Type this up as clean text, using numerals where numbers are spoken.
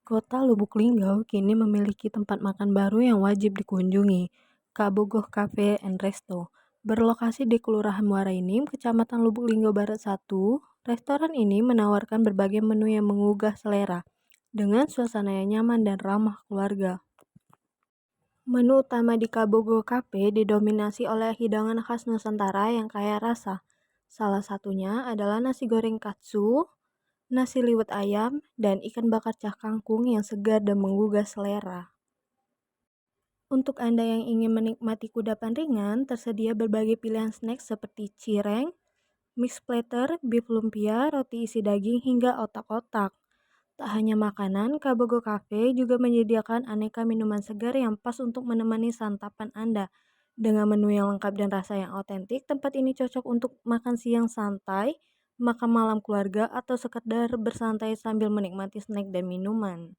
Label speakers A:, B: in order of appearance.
A: Kota Lubuk Linggau kini memiliki tempat makan baru yang wajib dikunjungi, Kabogoh Cafe and Resto. Berlokasi di Kelurahan Muarainim, Kecamatan Lubuk Linggau Barat 1, restoran ini menawarkan berbagai menu yang menggugah selera, dengan suasana yang nyaman dan ramah keluarga. Menu utama di Kabogoh Cafe didominasi oleh hidangan khas Nusantara yang kaya rasa. Salah satunya adalah nasi goreng katsu, nasi liwet ayam, dan ikan bakar cah kangkung yang segar dan menggugah selera. Untuk Anda yang ingin menikmati kudapan ringan, tersedia berbagai pilihan snack seperti cireng, mixed platter, beef lumpia, roti isi daging, hingga otak-otak. Tak hanya makanan, Kabogo Cafe juga menyediakan aneka minuman segar yang pas untuk menemani santapan Anda. Dengan menu yang lengkap dan rasa yang otentik, tempat ini cocok untuk makan siang santai, makan malam keluarga, atau sekedar bersantai sambil menikmati snack dan minuman.